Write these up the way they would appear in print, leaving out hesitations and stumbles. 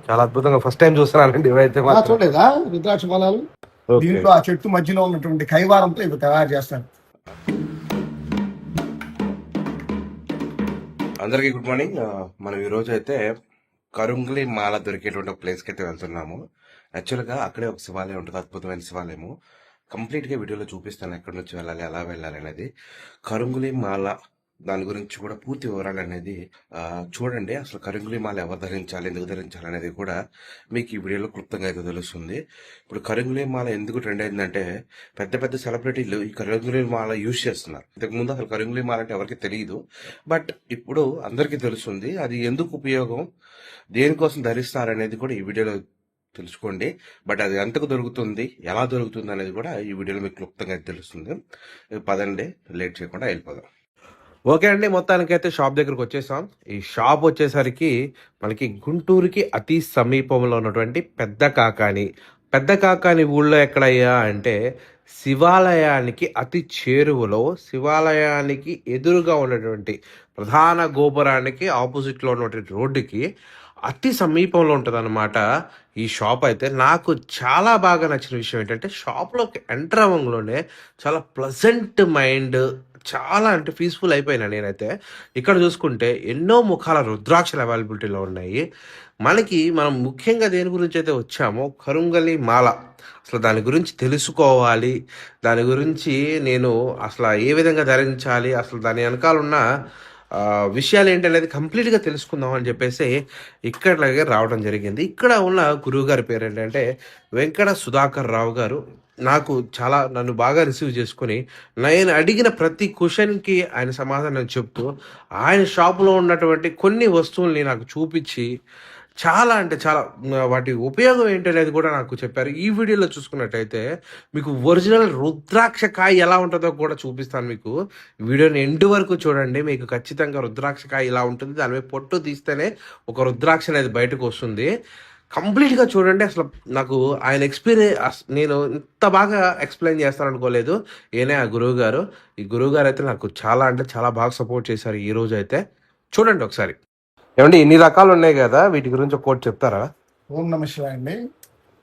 చాలా అద్భుతంగా first time చూస్తున్నానండి ఇవైతే మాత్రం. చూడలేదా రుద్రాక్ష ఫలాలు? ఓకే. దీంట్లో ఆ చెట్టు మధ్యలో ఉన్నటువంటి కైవారంతో ఇవి తయారు చేస్తారు. అందరికీ గుడ్ మార్నింగ్. మనం ఈ రోజు అయితే కరుంగ్లి మాల దొరికేటువంటి ఒక ప్లేస్కి అయితే వెళ్తున్నాము. యాక్చువల్గా అక్కడే ఒక శివాలయం ఉంటుంది, అద్భుతమైన శివాలయము. కంప్లీట్గా వీడియోలో చూపిస్తాను ఎక్కడి నుంచి వెళ్ళాలి, ఎలా వెళ్ళాలి అనేది. కరుంగులి మాల దాని గురించి కూడా పూర్తి వివరాలు అనేది చూడండి. అసలు కరుంగులి మాల ఎవరు ధరించాలి, ఎందుకు ధరించాలి అనేది కూడా మీకు ఈ వీడియోలో క్లుప్తంగా అయితే తెలుస్తుంది. ఇప్పుడు కరుంగులి మాల ఎందుకు ట్రెండ్ అయిందంటే పెద్ద పెద్ద సెలబ్రిటీలు ఈ కరుంగులి మాల యూజ్ చేస్తున్నారు. ఇంతకుముందు అసలు కరుంగులి మాల అంటే ఎవరికి తెలియదు, బట్ ఇప్పుడు అందరికీ తెలుస్తుంది. అది ఎందుకు ఉపయోగం, దేనికోసం ధరిస్తారు అనేది కూడా ఈ వీడియోలో తెలుసుకోండి. బట్ అది ఎంతకు దొరుకుతుంది, ఎలా దొరుకుతుంది అనేది కూడా ఈ వీడియోలో మీకు క్లుప్తంగా తెలుస్తుంది. పదండి, లేట్ చేయకుండా వెళ్ళిపోదాం. ఓకే అండి, మొత్తానికైతే షాప్ దగ్గరకు వచ్చేసాం. ఈ షాప్ వచ్చేసరికి మనకి గుంటూరుకి అతి సమీపంలో ఉన్నటువంటి పెద్ద కాకాని ఊళ్ళో ఎక్కడయ్యా అంటే శివాలయానికి అతి చేరువలో, శివాలయానికి ఎదురుగా ఉన్నటువంటి ప్రధాన గోపురానికి ఆపోజిట్లో ఉన్నటువంటి రోడ్డుకి అతి సమీపంలో ఉంటుంది అనమాట ఈ షాప్. అయితే నాకు చాలా బాగా నచ్చిన విషయం ఏంటంటే షాప్లోకి ఎంటర్ అవ్వడంలోనే చాలా ప్లజెంట్ మైండ్, చాలా అంటే పీస్ఫుల్ అయిపోయినా నేనైతే. ఇక్కడ చూసుకుంటే ఎన్నో ముఖాల రుద్రాక్షలు అవైలబిలిటీలో ఉన్నాయి. మనం ముఖ్యంగా దేని గురించి అయితే వచ్చామో కరుంగలి మాల, అసలు దాని గురించి తెలుసుకోవాలి, దాని గురించి నేను అసలు ఏ విధంగా ధరించాలి, అసలు దాని వెనకాల ఉన్న విషయాలు ఏంటనేది కంప్లీట్గా తెలుసుకుందాం అని చెప్పేసి ఇక్కడికి రావడం జరిగింది. ఇక్కడ ఉన్న గురువు గారి పేరు ఏంటంటే వెంకట సుధాకర్ రావు గారు. నన్ను బాగా రిసీవ్ చేసుకుని నేను అడిగిన ప్రతి క్వశ్చన్కి ఆయన సమాధానం చెప్తూ ఆయన షాపులో ఉన్నటువంటి కొన్ని వస్తువుల్ని నాకు చూపించి చాలా అంటే చాలా వాటి ఉపయోగం ఏంటనేది కూడా నాకు చెప్పారు. ఈ వీడియోలో చూసుకున్నట్టయితే మీకు ఒరిజినల్ రుద్రాక్ష కాయ ఎలా ఉంటుందో కూడా చూపిస్తాను. మీకు వీడియోని ఎండ్ వరకు చూడండి, మీకు ఖచ్చితంగా రుద్రాక్ష కాయ ఇలా ఉంటుంది, దాని మీద పొట్టు తీస్తేనే ఒక రుద్రాక్ష అనేది బయటకు వస్తుంది. కంప్లీట్గా చూడండి. అసలు నాకు ఆయన ఎక్స్పీరియన్స్, నేను ఇంత బాగా ఎక్స్ప్లెయిన్ చేస్తాను అనుకోలేదు. ఆ గురువు గారు, ఈ గురువు గారు అయితే నాకు చాలా అంటే చాలా బాగా సపోర్ట్ చేశారు. ఈ రోజు అయితే చూడండి ఒకసారి. ఏమండి ఇన్ని రకాలు ఉన్నాయి కదా, వీటి గురించి ఒక కోట్ చెప్తారా? ఓం నమ శివాయ అండి.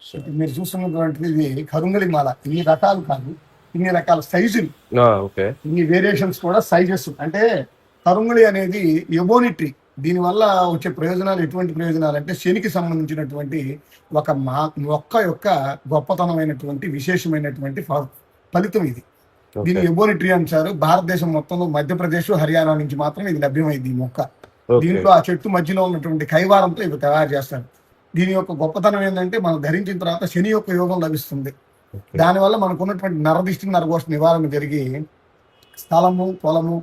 సో ఇప్పుడు మీరు చూస్తున్నటువంటిది ఇది కరుంగలి మాల. ఇన్ని రకాలు కాదు, ఇన్ని రకాల సైజులు, ఓకే, ఇన్ని వేరియేషన్స్ కూడా సైజెస్. అంటే కరుంగలి అనేది ఎబోని ట్రీ. దీనివల్ల వచ్చే ప్రయోజనాలు ఎటువంటి ప్రయోజనాలు అంటే శనికి సంబంధించినటువంటి ఒక మొక్క యొక్క గొప్పతనమైనటువంటి విశేషమైనటువంటి ఫలితం ఇది. దీన్ని ఎబోని ట్రీ అంటారు. భారతదేశం మొత్తంలో మధ్యప్రదేశ్, హర్యానా నుంచి మాత్రం ఇది లభ్యమైంది ఈ మొక్క. దీంట్లో ఆ చెట్టు మధ్యలో ఉన్నటువంటి కైవారంతో ఇవి తయారు చేస్తారు. దీని యొక్క గొప్పతనం ఏంటంటే మనం ధరించిన తర్వాత శని యొక్క యోగం లభిస్తుంది. దానివల్ల మనకు ఉన్నటువంటి నరదిష్టి, నరఘోష నివారణ జరిగి స్థలము, పొలము,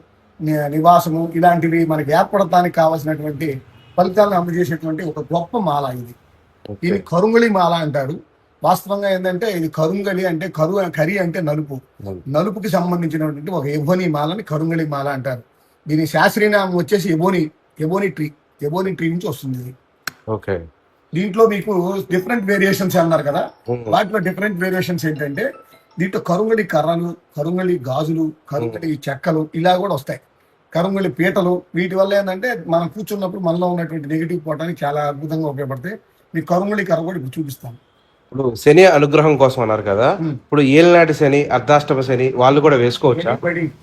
నివాసము ఇలాంటివి మనకి ఏర్పడటానికి కావాల్సినటువంటి ఫలితాలను అందజేసేటువంటి ఒక గొప్ప మాల ఇది. ఇది కరుంగలి మాల అంటారు. వాస్తవంగా ఏంటంటే ఇది కరుంగలి అంటే కరి అంటే నలుపు, నలుపుకి సంబంధించినటువంటి ఒక ఎబోని మాలని కరుంగలి మాల అంటారు. దీని శాస్త్రీయనామం వచ్చేసి ఎబోని ట్రీ నుంచి వస్తుంది. ఓకే, దీంట్లో మీకు డిఫరెంట్ వేరియేషన్స్ అన్నారు కదా, వాటిలో డిఫరెంట్ వేరియేషన్స్ ఏంటంటే దీంట్లో కరుంగలి కర్రలు, కరుంగలి గాజులు, కరుంగలి చెక్కలు ఇలా కూడా వస్తాయి. కరుంగలి పీటలు. వీటి వల్ల ఏంటంటే మనం కూర్చున్నప్పుడు మనలో ఉన్నటువంటి నెగిటివ్ పోవడానికి చాలా అద్భుతంగా ఉపయోగపడతాయి. మీకు కరుంగలి కర్ర కూడా ఇప్పుడు చూపిస్తాను. ఇప్పుడు శని అనుగ్రహం కోసం అన్నారు కదా, ఇప్పుడు ఏలినాటి శని, అర్ధాష్టమ శని వాళ్ళు కూడా వేసుకోవచ్చా?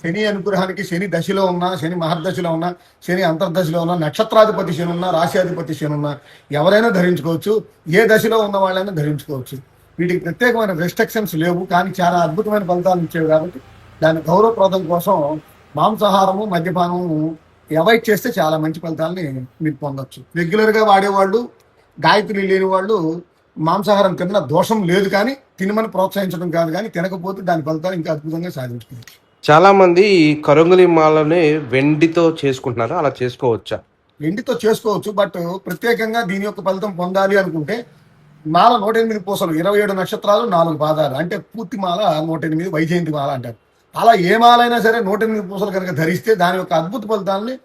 శని అనుగ్రహానికి శని దశలో ఉన్నా, శని మహర్దశలో ఉన్నా, శని అంతర్దశలో ఉన్నా, నక్షత్రాధిపతి శని ఉన్నా, రాశ్యాధిపతి శని ఉన్నా ఎవరైనా ధరించుకోవచ్చు. ఏ దశలో ఉన్న వాళ్ళైనా ధరించుకోవచ్చు. వీటికి ప్రత్యేకమైన రెస్ట్రిక్షన్స్ లేవు, కానీ చాలా అద్భుతమైన ఫలితాలు ఇచ్చేవి. కాబట్టి దాని గౌరవప్రదం కోసం మాంసాహారము, మద్యపానము అవాయిడ్ చేస్తే చాలా మంచి ఫలితాలని మీరు పొందొచ్చు. రెగ్యులర్గా వాడేవాళ్ళు, గాయత్రి లేని వాళ్ళు మాంసాహారం తిన్న దోషం లేదు, కానీ తినమని ప్రోత్సహించడం కాదు, కానీ తినకపోతే దాని ఫలితాలు ఇంకా అద్భుతంగా సాధించుకోవచ్చు. చాలా మంది కరుంగలి మాలని వెండితో చేసుకుంటున్నారు, అలా చేసుకోవచ్చా? వెండితో చేసుకోవచ్చు, బట్ ప్రత్యేకంగా దీని యొక్క ఫలితం పొందాలి అనుకుంటే మాల 108 పూసలు, 27 నక్షత్రాలు, 4 పాదాలు, అంటే పూర్తి మాల 108 వైజయంతి మాల అంటారు. అలా ఏ మాలైనా సరే 108 పూసలు కనుక ధరిస్తే దాని యొక్క అద్భుత ఫలితాలని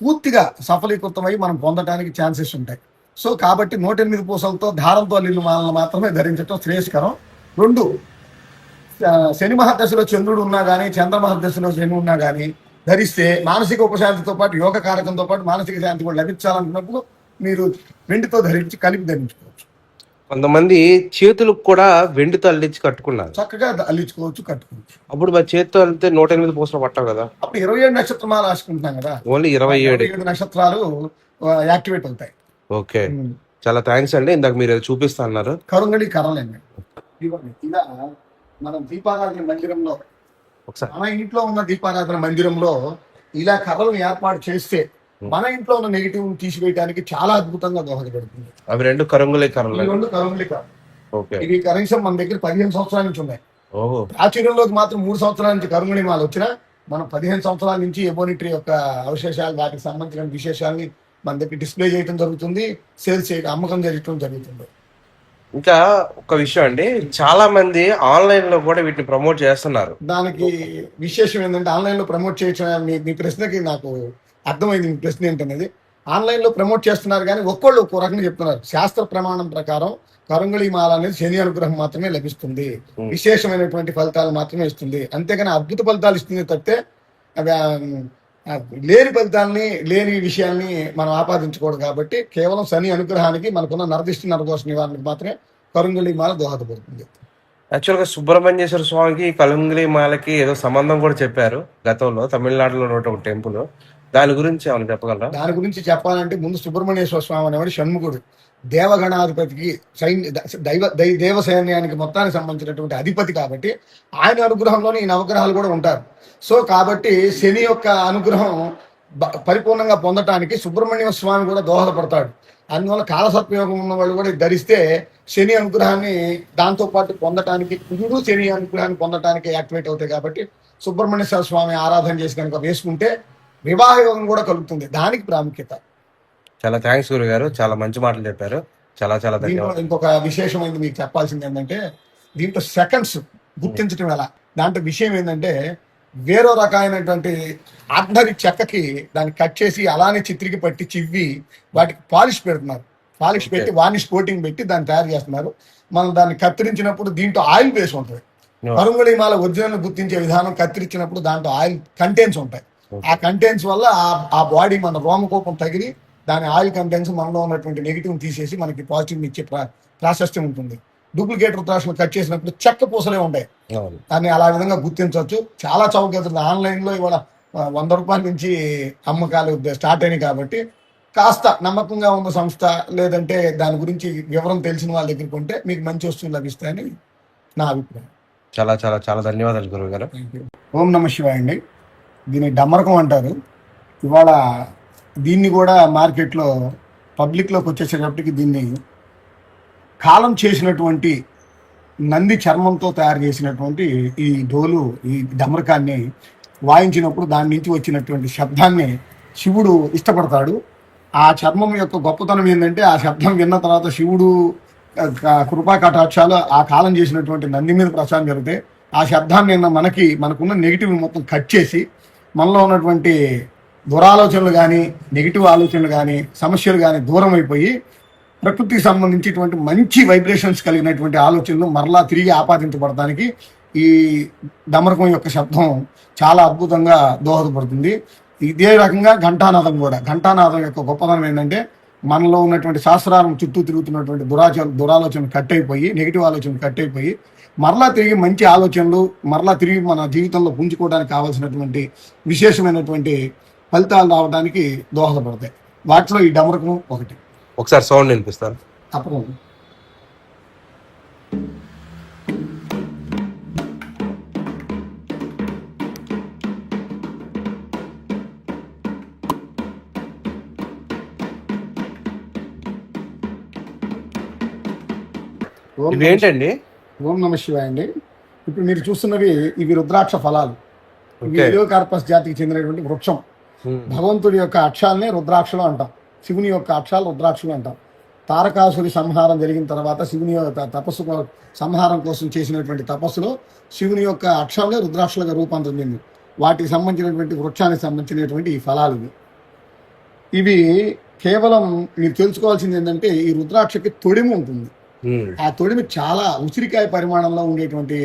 పూర్తిగా సఫలీకృతమై మనం పొందడానికి ఛాన్సెస్ ఉంటాయి. సో కాబట్టి 108 పూసలతో దారంతో అల్లిన మాలను మాత్రమే ధరించడం శ్రేయస్కరం. 2, శని మహర్దశలో చంద్రుడు ఉన్నా కానీ, చంద్ర మహర్దశలో శని ఉన్నా కానీ ధరిస్తే మానసిక ఉపశాంతితో పాటు యోగ కారకంతో పాటు మానసిక శాంతి కూడా లభించాలనుకున్నప్పుడు మీరు వెండితో ధరించి కలిపి ధరించుకోవచ్చు. కొంతమంది చేతులకు కూడా వెండితో అల్లించి కట్టుకున్నారు. చక్కగా అల్లించుకోవచ్చు, కట్టుకోవచ్చు. అప్పుడు మరి చేతితో అల్లితే 108 పూసలు పట్టవు కదా? అప్పుడు 27 నక్షత్రమాల రాసుకుంటున్నాం కదా, ఓన్లీ 27. 27 నక్షత్రాలు యాక్టివేట్ అవుతాయి. ఓకే, చాలా థ్యాంక్స్ అండి. ఇందాక మీరు ఏదో చూపిస్తా అన్నారు. కరుంగళి కర్రలండి. ఇవ్వండి. ఇలా మనం దీపారాధన మందిరంలో, ఒకసారి మన ఇంట్లో ఉన్న దీపారాధన మందిరంలో ఇలా కర్రలను ఏర్పాటు చేస్తే మన ఇంట్లో ఉన్న నెగిటివ్ తీసివేయడానికి చాలా అద్భుతంగా దోహదపడుతుంది. అవి 2 కరంగులే ఈ కర్రలు. 2 కరుంగళి కర్రలు. ఓకే. ఇవి కనీసం మన దగ్గర 15 సంవత్సరాల నుంచి ఉన్నాయి. ఓహో. ప్రాచుర్యంలోకి మాత్రం 3 సంవత్సరాల నుంచి కరుంగళి మాల వచ్చినా మనం 15 సంవత్సరాల నుంచి ఎబోనిటరీ యొక్క అవశేషాలు, వాటికి సంబంధించిన విశేషాలని మన దగ్గర డిస్ప్లే చేయడం జరుగుతుంది, సేల్స్ చేయడం, అమ్మకం చేయడం జరుగుతుంది. ఇంకా ఒక విషయం అండి, చాలా మంది ఆన్లైన్ లో కూడా వీటిని ప్రమోట్ చేస్తున్నారు. దానికి విశేషం ఏంటంటే ఆన్లైన్ లో ప్రమోట్ చేయడం, మీ ప్రశ్నకి నాకు అర్థమైంది. మీ ప్రశ్న ఏంటనేది, ఆన్లైన్ లో ప్రమోట్ చేస్తున్నారు కానీ ఒక్కళ్ళు ఒక్కో రకంగా చెప్తున్నారు. శాస్త్ర ప్రమాణం ప్రకారం కరుంగళి మాల అనేది శని అనుగ్రహం మాత్రమే లభిస్తుంది, విశేషమైనటువంటి ఫలితాలు మాత్రమే ఇస్తుంది. అంతేగాని అద్భుత ఫలితాలు ఇస్తుంది తప్పితే అవి లేని ఫలితాలని, లేని విషయాల్ని మనం ఆపాదించకూడదు. కాబట్టి కేవలం శని అనుగ్రహానికి, మనకున్న నరదిష్టి నరదోష నివారణకు మాత్రమే కరుంగళి మాల దోహదపడుతుంది. యాక్చువల్గా సుబ్రహ్మణ్యేశ్వర స్వామికి కలుంగిలి మాలకి ఏదో సంబంధం కూడా చెప్పారు గతంలో, తమిళనాడులో ఒక టెంపుల్. దాని గురించి ఏమైనా చెప్పగలరా? దాని గురించి చెప్పాలంటే ముందు సుబ్రహ్మణ్యేశ్వర స్వామి అనేవాడు షణ్ముఖుడు, దేవగణాధిపతికి, దేవ సైన్యానికి మొత్తానికి సంబంధించినటువంటి అధిపతి. కాబట్టి ఆయన అనుగ్రహంలోనే ఈ నవగ్రహాలు కూడా ఉంటారు. సో కాబట్టి శని యొక్క అనుగ్రహం పరిపూర్ణంగా పొందటానికి సుబ్రహ్మణ్య స్వామి కూడా దోహదపడతాడు. అందువల్ల కాలసర్పయోగం ఉన్న వాళ్ళు కూడా ధరిస్తే శని అనుగ్రహాన్ని దాంతో పాటు పొందటానికి, కుజుడు శని అనుగ్రహాన్ని పొందటానికి యాక్టివేట్ అవుతాయి. కాబట్టి సుబ్రహ్మణ్యేశ్వర స్వామి ఆరాధన చేసి కనుక వేసుకుంటే వివాహ యోగం కూడా కలుగుతుంది. దానికి ప్రాముఖ్యత. చాలా థ్యాంక్స్ గురుగారు, చాలా మంచి మాటలు చెప్పారు. చాలా చాలా ధన్యవాదాలు. ఇంకొక విశేషమైనది మీకు చెప్పాల్సింది ఏంటంటే, దీంట్లో సెకండ్స్ గుర్తించడం ఎలా. దాంట్లో విషయం ఏంటంటే, వేరే రకమైనటువంటి ఆర్డినరీ చెక్కకి దాన్ని కట్ చేసి అలానే చిత్రికి పట్టి చివ్వి వాటికి పాలిష్ పెడుతున్నారు. పాలిష్ పెట్టి వార్నిష్ కోటింగ్ పెట్టి దాన్ని తయారు చేస్తున్నారు. మనం దాన్ని కత్తిరించినప్పుడు దీంట్లో ఆయిల్ బేస్ ఉంటుంది. కరుంగళి మాల ఒరిజినల్ గుర్తించే విధానం, కత్తిరించినప్పుడు దాంట్లో ఆయిల్ కంటెంట్స్ ఉంటాయి. ఆ కంటెంట్స్ వల్ల ఆ బాడీ మన రోమకోపం తగిలి దాని ఆయిల్ కంటెంట్స్ మనలో ఉన్నటువంటి నెగిటివ్ తీసేసి మనకి పాజిటివ్ ఇచ్చే ప్రాశస్త్యం ఉంటుంది. డూప్లికేట్ రుద్రాక్షలు కట్ చేసినప్పుడు చెక్క పూసలే ఉంటాయి. దాన్ని అలా విధంగా గుర్తించవచ్చు. చాలా చౌకగా ఆన్లైన్ లో ఇవాళ 100 రూపాయల నుంచి అమ్మకాలు స్టార్ట్ అయినాయి. కాబట్టి కాస్త నమ్మకంగా ఉన్న సంస్థ, లేదంటే దాని గురించి వివరం తెలిసిన వాళ్ళ దగ్గరికి ఉంటే మీకు మంచి వస్తువులు లభిస్తాయని నా అభిప్రాయం. చాలా చాలా చాలా ధన్యవాదాలు గురువు గారు. ఓం నమ శివాయ అండి. దీన్ని డమ్మరకం అంటారు. ఇవాళ దీన్ని కూడా మార్కెట్లో పబ్లిక్లోకి వచ్చేసేటప్పటికి దీన్ని కాలం చేసినటువంటి నంది చర్మంతో తయారు చేసినటువంటి ఈ డోలు, ఈ డమరకాన్ని వాయించినప్పుడు దాని నుంచి వచ్చినటువంటి శబ్దాన్ని శివుడు ఇష్టపడతాడు. ఆ చర్మం యొక్క గొప్పతనం ఏంటంటే, ఆ శబ్దం విన్న తర్వాత శివుడు కృపా కటాక్షాలు ఆ కాలం చేసినటువంటి నంది మీద ప్రసారం జరుగుతాయి. ఆ శబ్దాన్ని మనకున్న నెగిటివ్ మొత్తం కట్ చేసి మనలో ఉన్నటువంటి దురాలోచనలు కానీ, నెగిటివ్ ఆలోచనలు కానీ, సమస్యలు కానీ దూరం అయిపోయి ప్రకృతికి సంబంధించినటువంటి మంచి వైబ్రేషన్స్ కలిగినటువంటి ఆలోచనలు మరలా తిరిగి ఆపాదించబడటానికి ఈ డమరకం యొక్క శబ్దం చాలా అద్భుతంగా దోహదపడుతుంది. ఇదే రకంగా ఘంటానాదం కూడా, ఘంటానాదం యొక్క గొప్పతనం ఏంటంటే, మనలో ఉన్నటువంటి శాస్త్రాలను చుట్టూ తిరుగుతున్నటువంటి దురాలోచనలు కట్ అయిపోయి, నెగిటివ్ ఆలోచనలు కట్ అయిపోయి మరలా తిరిగి మంచి ఆలోచనలు, మరలా తిరిగి మన జీవితంలో పుంజుకోవడానికి కావాల్సినటువంటి విశేషమైనటువంటి ఫలితాలు రావడానికి దోహదపడతాయి. వాటిలో ఈ డమరకం ఒకటి. ఒకసారి సౌండ్ వినిపిస్తారు. తప్పకుండా. ఇవేంటండి? ఓం నమ శివాయ అండి. ఇప్పుడు మీరు చూస్తున్నవి ఇవి రుద్రాక్ష ఫలాలు. కార్పస్ జాతికి చెందినటువంటి వృక్షం. భగవంతుడి యొక్క అక్షాలనే రుద్రాక్షలు అంటాం, శివుని యొక్క అక్షాలు రుద్రాక్షలు అంటాం. తారకాసురి సంహారం జరిగిన తర్వాత శివుని యొక్క తపస్సు సంహారం కోసం చేసినటువంటి తపస్సులో శివుని యొక్క అక్షాలే రుద్రాక్షలుగా రూపాంతరం చెంది, వాటికి సంబంధించినటువంటి వృక్షానికి సంబంధించినటువంటి ఈ ఫలాలు ఇవి. కేవలం మీరు తెలుసుకోవాల్సింది ఏంటంటే, ఈ రుద్రాక్షకి తొడిమి ఉంటుంది. ఆ తొడిమి చాలా ఉసిరికాయ పరిమాణంలో ఉండేటువంటి,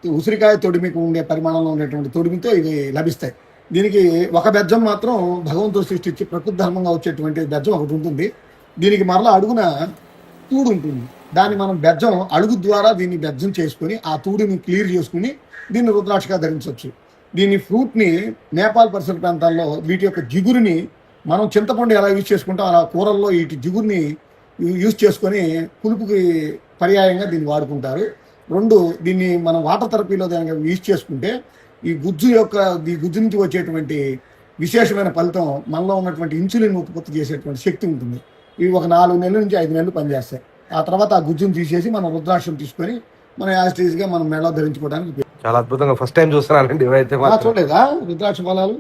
ఉసిరికాయ తొడిమికి ఉండే పరిమాణంలో ఉండేటువంటి తొడిమితో ఇవి లభిస్తాయి. దీనికి ఒక బెజ్జం మాత్రం భగవంతుడు సృష్టించి ప్రకృతి ధర్మంగా వచ్చేటువంటి బెజ్జం ఒకటి ఉంటుంది. దీనికి మరలా అడుగున తూడు ఉంటుంది. దాన్ని మనం బెజ్జం అడుగు ద్వారా దీన్ని బెజ్జం చేసుకొని ఆ తూడుని క్లియర్ చేసుకుని దీన్ని రుద్రాక్షగా ధరించవచ్చు. దీని ఫ్రూట్ని నేపాల్ పరిసర ప్రాంతాల్లో వీటి యొక్క జిగురుని మనం చింతపండు ఎలా యూజ్ చేసుకుంటాం అలా కూరల్లో వీటి జిగురుని యూజ్ చేసుకొని పులుపుకి పర్యాయంగా దీన్ని వాడుకుంటారు. రెండు, దీన్ని మనం వాటర్ థెరపీలో దానికి యూజ్ చేసుకుంటే ఈ గుజ్జు నుంచి వచ్చేటువంటి విశేషమైన ఫలితం మనలో ఉన్నటువంటి ఇన్సులిన్ ఉత్పత్తి చేసేటువంటి శక్తి ఉంటుంది. ఇవి ఒక 4 నెలల నుంచి 5 నెలలు పనిచేస్తాయి. ఆ తర్వాత ఆ గుజ్జును తీసేసి మనం రుద్రాక్షం తీసుకొని మన యాస్టీజ్గా మనం మెడలో ధరించుకోవడానికి చాలా అద్భుతంగా ఫస్ట్ టైం చూస్తున్నానండి ఇవైతే మాత్రం. చూడలేదా రుద్రాక్ష ఫలాలు?